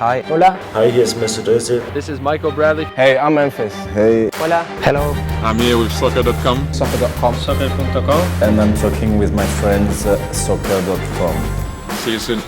Hi. Hola. Hi, here's Mr. Dozy. This is Michael Bradley. Hey, I'm Memphis. Hey. Hola. Hello. I'm here with soccer.com. Soccer.com. Soccer.com. And I'm talking with my friends soccer.com. See you soon.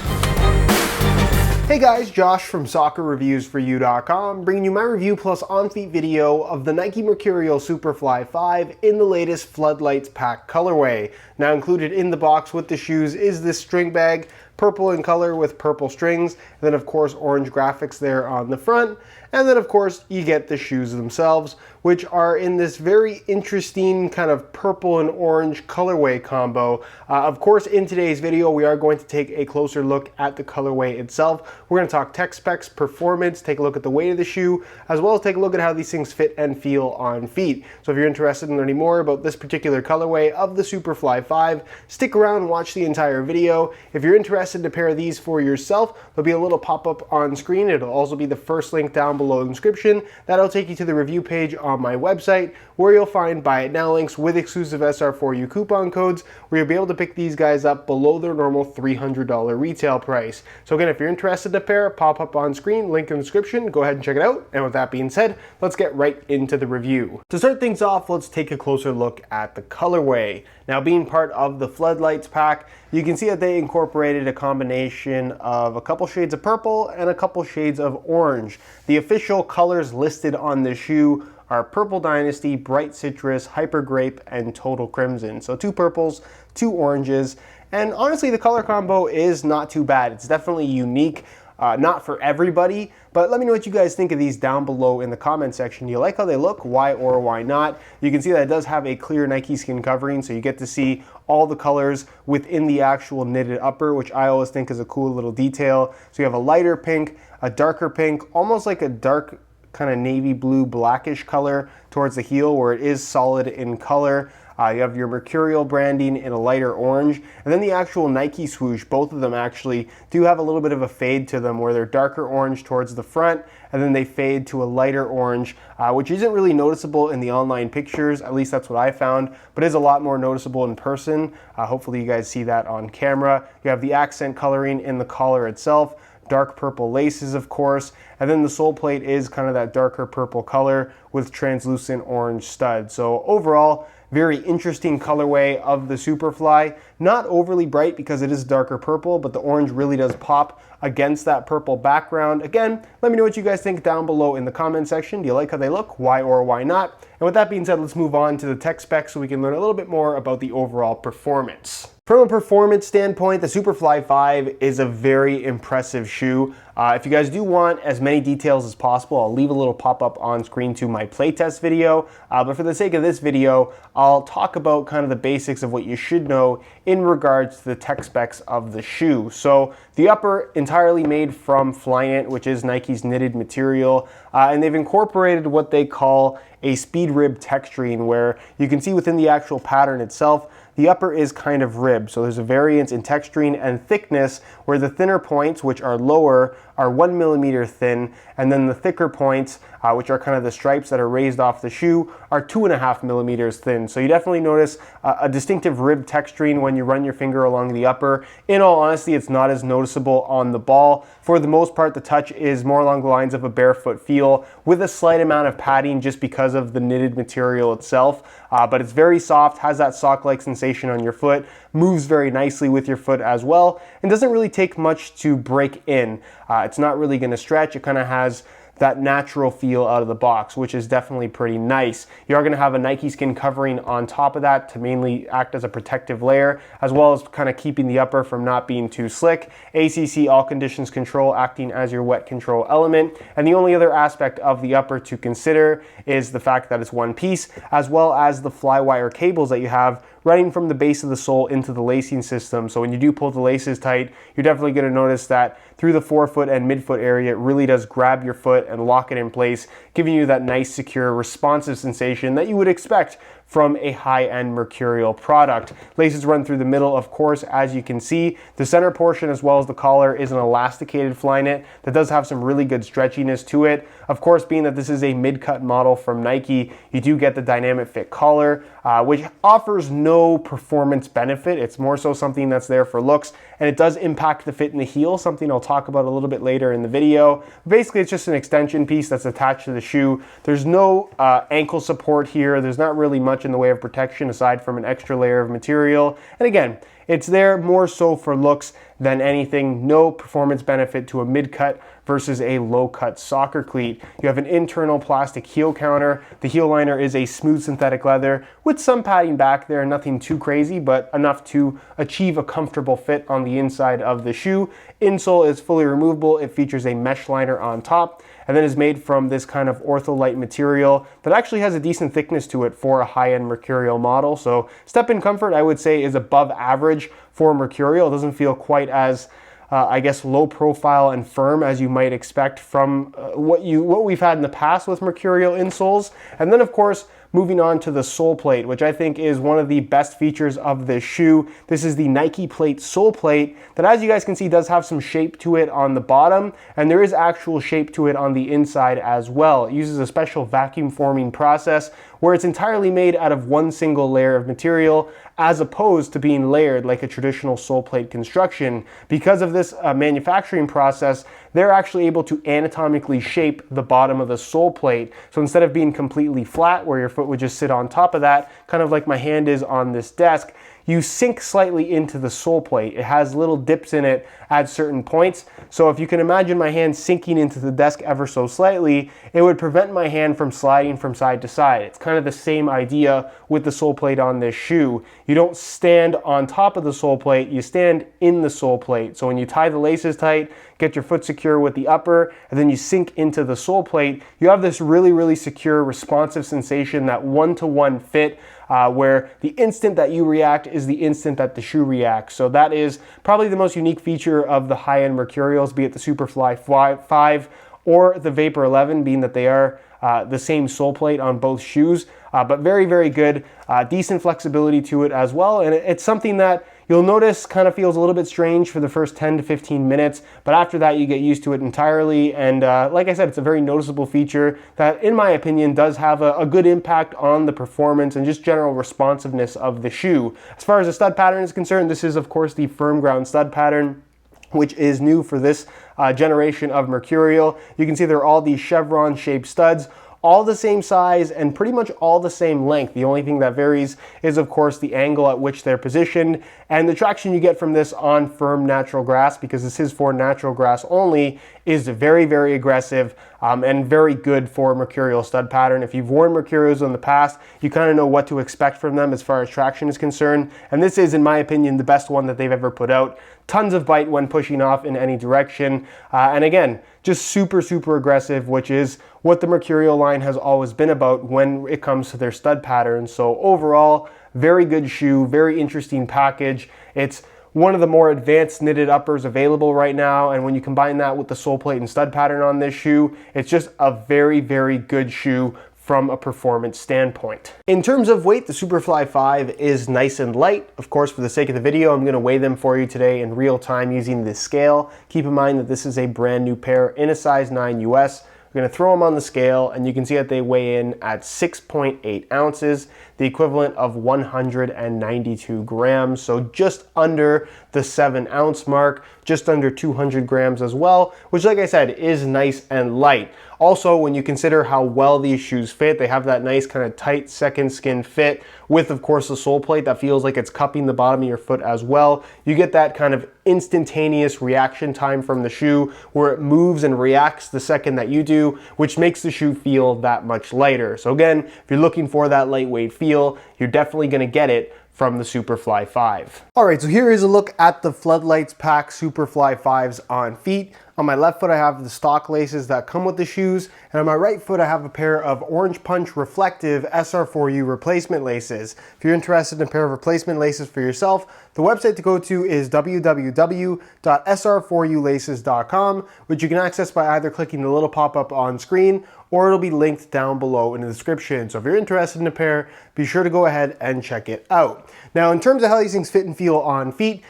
Hey guys, Josh from SoccerReviewsForYou.com, bringing you my review plus on-feet video of the Nike Mercurial Superfly 5 in the latest Floodlights pack colorway. Now included in the box with the shoes is this string bag, purple in color with purple strings, and then of course orange graphics there on the front, and then of course you get the shoes themselves, which are in this very interesting kind of purple and orange colorway combo. Of course, in today's video we are going to take a closer look at the colorway itself. We're going to talk tech specs, performance, take a look at the weight of the shoe, as well as take a look at how these things fit and feel on feet. So if you're interested in learning more about this particular colorway of the Superfly 5, stick around and watch the entire video. If you're interested in a pair of these for yourself, there'll be a little pop-up on screen. It'll also be the first link down below in the description. That'll take you to the review page on my website, where you'll find buy it now links with exclusive SR4U coupon codes, where you'll be able to pick these guys up below their normal $300 retail price. So again, if you're interested in a pair, pop up on screen, link in the description, go ahead and check it out. And with that being said, let's get right into the review. To start things off, let's take a closer look at the colorway. Now, being part of the Floodlights pack, you can see that they incorporated a combination of a couple shades of purple and a couple shades of orange. The official colors listed on the shoe are Purple Dynasty, Bright Citrus, Hyper Grape, and Total Crimson. So 2 purples, 2 oranges, and honestly the color combo is not too bad. It's definitely unique. Not for everybody, but let me know what you guys think of these down below in the comment section. Do you like how they look? Why or why not? You can see that it does have a clear Nike skin covering, so you get to see all the colors within the actual knitted upper, which I always think is a cool little detail. So you have a lighter pink, a darker pink, almost like a dark kind of navy blue blackish color towards the heel where it is solid in color. You have your Mercurial branding in a lighter orange, and then the actual Nike swoosh, both of them actually do have a little bit of a fade to them where they're darker orange towards the front, and then they fade to a lighter orange, which isn't really noticeable in the online pictures, at least that's what I found, but is a lot more noticeable in person. Hopefully you guys see that on camera. You have the accent coloring in the collar itself, dark purple laces of course, and then the sole plate is kind of that darker purple color with translucent orange studs. So overall, very interesting colorway of the Superfly. Not overly bright because it is darker purple, but the orange really does pop against that purple background. Again, let me know what you guys think down below in the comment section. Do you like how they look? Why or why not? And with that being said, let's move on to the tech specs so we can learn a little bit more about the overall performance. From a performance standpoint, the Superfly 5 is a very impressive shoe. If you guys do want as many details as possible, I'll leave a little pop-up on screen to my playtest video. But for the sake of this video, I'll talk about kind of the basics of what you should know in regards to the tech specs of the shoe. So the upper, entirely made from Flyknit, which is Nike's knitted material, and they've incorporated what they call a speed rib texturing, where you can see within the actual pattern itself, the upper is kind of ribbed. So there's a variance in texturing and thickness, where the thinner points, which are lower, are 1 millimeter thin, and then the thicker points, which are kind of the stripes that are raised off the shoe, are 2.5 millimeters thin. So you definitely notice a distinctive rib texturing when you run your finger along the upper. In all honesty, it's not as noticeable on the ball. For the most part, the touch is more along the lines of a barefoot feel with a slight amount of padding just because of the knitted material itself. But it's very soft, has that sock-like sensation on your foot, moves very nicely with your foot as well, and doesn't really take much to break in. It's not really going to stretch. It kind of has that natural feel out of the box, which is definitely pretty nice. You are going to have a Nike skin covering on top of that to mainly act as a protective layer, as well as kind of keeping the upper from not being too slick. ACC all conditions control acting as your wet control element. And the only other aspect of the upper to consider is the fact that it's one piece, as well as the flywire cables that you have running from the base of the sole into the lacing system. So when you do pull the laces tight, you're definitely going to notice that through the forefoot and midfoot area, it really does grab your foot and lock it in place, giving you that nice, secure, responsive sensation that you would expect from a high-end Mercurial product. Laces run through the middle, of course, as you can see. The center portion as well as the collar is an elasticated Flyknit that does have some really good stretchiness to it. Of course, being that this is a mid-cut model from Nike, you do get the dynamic fit collar, which offers no performance benefit. It's more so something that's there for looks, and it does impact the fit in the heel, something I'll talk about a little bit later in the video. Basically, it's just an extension piece that's attached to the shoe. There's no ankle support here. There's not really much in the way of protection aside from an extra layer of material. And again, it's there more so for looks than anything. No performance benefit to a mid-cut versus a low-cut soccer cleat. You have an internal plastic heel counter. The heel liner is a smooth synthetic leather with some padding back there, nothing too crazy, but enough to achieve a comfortable fit on the inside of the shoe. Insole is fully removable. It features a mesh liner on top, and then is made from this kind of ortholite material that actually has a decent thickness to it for a high-end Mercurial model. So step-in comfort, I would say, is above average for Mercurial. It doesn't feel quite as I guess low profile and firm as you might expect from what we've had in the past with Mercurial insoles. And then of course, moving on to the sole plate, which I think is one of the best features of this shoe. This is the Nike Plate sole plate that, as you guys can see, does have some shape to it on the bottom, and there is actual shape to it on the inside as well. It uses a special vacuum forming process where it's entirely made out of one single layer of material, as opposed to being layered like a traditional sole plate construction. Because of this manufacturing process, they're actually able to anatomically shape the bottom of the sole plate. So instead of being completely flat where your foot would just sit on top of that, kind of like my hand is on this desk, you sink slightly into the sole plate. It has little dips in it at certain points. So if you can imagine my hand sinking into the desk ever so slightly, it would prevent my hand from sliding from side to side. It's kind of the same idea with the sole plate on this shoe. You don't stand on top of the sole plate, you stand in the sole plate. So when you tie the laces tight, get your foot secure with the upper, and then you sink into the sole plate, you have this really, really secure, responsive sensation, that one-to-one fit, where the instant that you react is the instant that the shoe reacts. So that is probably the most unique feature of the high-end Mercurials, be it the Superfly 5 or the Vapor 11, being that they are the same sole plate on both shoes. But very, very good, decent flexibility to it as well. And it's something that you'll notice kind of feels a little bit strange for the first 10 to 15 minutes, but after that you get used to it entirely. And like I said, it's a very noticeable feature that, in my opinion, does have a good impact on the performance and just general responsiveness of the shoe. As far as the stud pattern is concerned, this is of course the firm ground stud pattern, which is new for this generation of Mercurial. You can see there are all these chevron shaped studs, all the same size and pretty much all the same length. The only thing that varies is of course the angle at which they're positioned and the traction you get from this on firm natural grass, because this is for natural grass only, is very, very aggressive and very good for Mercurial stud pattern. If you've worn Mercurials in the past, you kind of know what to expect from them as far as traction is concerned. And this is, in my opinion, the best one that they've ever put out. Tons of bite when pushing off in any direction. And again, just super, super aggressive, which is what the Mercurial line has always been about when it comes to their stud pattern. So overall, very good shoe, very interesting package. It's one of the more advanced knitted uppers available right now, and when you combine that with the sole plate and stud pattern on this shoe, it's just a very, very good shoe from a performance standpoint. In terms of weight, the Superfly 5 is nice and light. Of course, for the sake of the video, I'm gonna weigh them for you today in real time using this scale. Keep in mind that this is a brand new pair in a size 9 US. We're gonna throw them on the scale, and you can see that they weigh in at 6.8 ounces, the equivalent of 192 grams. So just under the 7 ounce mark, just under 200 grams as well, which, like I said, is nice and light. Also, when you consider how well these shoes fit, they have that nice kind of tight second skin fit with, of course, the sole plate that feels like it's cupping the bottom of your foot as well. You get that kind of instantaneous reaction time from the shoe where it moves and reacts the second that you do, which makes the shoe feel that much lighter. So again, if you're looking for that lightweight feel, you're definitely gonna get it from the Superfly 5. All right, so here is a look at the Floodlights pack Superfly 5s on feet. On my left foot, I have the stock laces that come with the shoes, and on my right foot, I have a pair of Orange Punch reflective SR4U replacement laces. If you're interested in a pair of replacement laces for yourself, the website to go to is www.sr4ulaces.com, which you can access by either clicking the little pop-up on screen, or it'll be linked down below in the description. So if you're interested in a pair, be sure to go ahead and check it out. Now, in terms of how these things fit and feel on feet,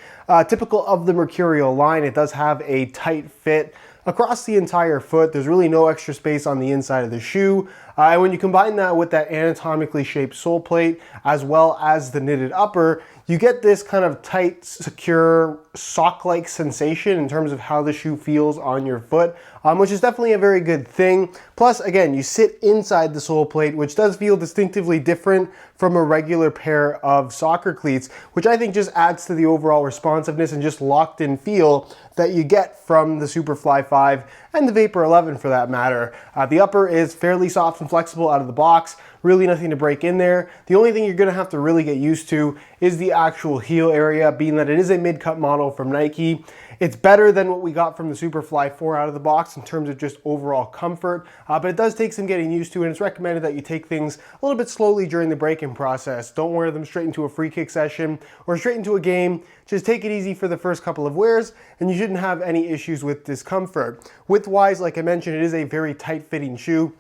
typical of the Mercurial line, it does have a tight fit across the entire foot. There's really no extra space on the inside of the shoe. And when you combine that with that anatomically shaped sole plate, as well as the knitted upper, you get this kind of tight, secure, sock-like sensation in terms of how the shoe feels on your foot, which is definitely a very good thing. Plus, again, you sit inside the sole plate, which does feel distinctively different from a regular pair of soccer cleats, which I think just adds to the overall responsiveness and just locked-in feel that you get from the Superfly 5 and the Vapor 11 for that matter. The upper is fairly soft and flexible out of the box, really nothing to break in there. The only thing you're gonna have to really get used to is the actual heel area, being that it is a mid-cut model from Nike. It's better than what we got from the Superfly 4 out of the box in terms of just overall comfort, but it does take some getting used to, and it's recommended that you take things a little bit slowly during the break-in process. Don't wear them straight into a free kick session or straight into a game. Just take it easy for the first couple of wears, and you shouldn't have any issues with discomfort. Width-wise, like I mentioned, it is a very tight-fitting shoe,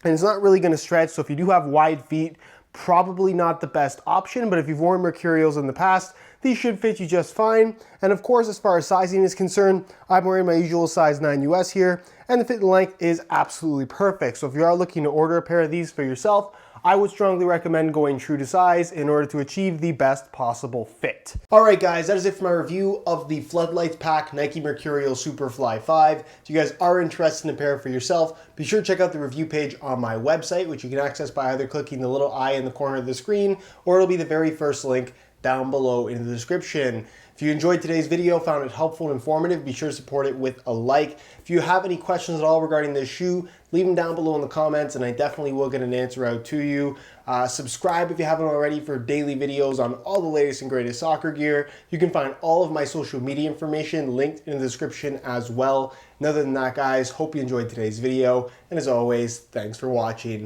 and it's not really gonna stretch, so if you do have wide feet, probably not the best option, but if you've worn Mercurials in the past, these should fit you just fine. And of course, as far as sizing is concerned, I'm wearing my usual size 9 US here, and the fit and length is absolutely perfect. So if you are looking to order a pair of these for yourself, I would strongly recommend going true to size in order to achieve the best possible fit. All right, guys, that is it for my review of the Floodlights pack Nike Mercurial Superfly 5. If you guys are interested in a pair for yourself, be sure to check out the review page on my website, which you can access by either clicking the little eye in the corner of the screen, or it'll be the very first link down below in the description. If you enjoyed today's video, found it helpful and informative, be sure to support it with a like. If you have any questions at all regarding this shoe, leave them down below in the comments and I definitely will get an answer out to you. Subscribe if you haven't already for daily videos on all the latest and greatest soccer gear. You can find all of my social media information linked in the description as well. And other than that, guys, hope you enjoyed today's video. And as always, thanks for watching.